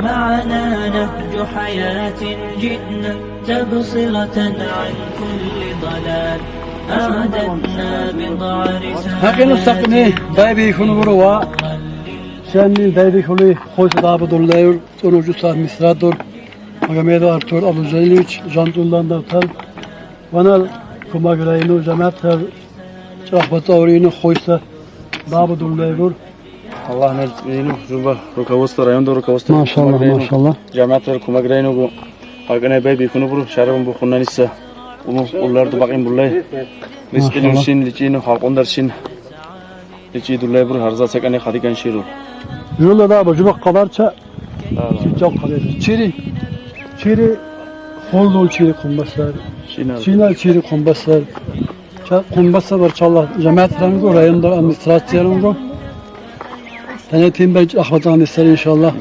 معنا نهج حياة جئنا تبصرة عن كل ضلال أعددنا بضع Hakkın ustakını dayı konu buraya. Senin dayı konu hoş da dolayı sonucu sahmisradır. Magamedo Artur Abuzeliç Jantullan Davtal. Bana kuma grayını cemaatler çahbata orayını hoşsa da dolayı. Allah nezgini juba rukovodstvo rayonda rukovodstvo Maşallah maşallah. Cemaatler kuma grayını bu Hakkın dayı konu buru şarabın bu kunanissa. Ular da bakayım buraya. Riskinin şin liçini halkondar şin. Liçi dolayı buru harza sekane hadikan şiru. Yolla da bacıbak kadarça çok kadar. Çiri holdol çiri kumbaslar. Şinal çiri kumbaslar. Kumbaslar var çallah. Cemaatlerin rayonda administrasyonun Denetim ben ahvatan ister inşallah.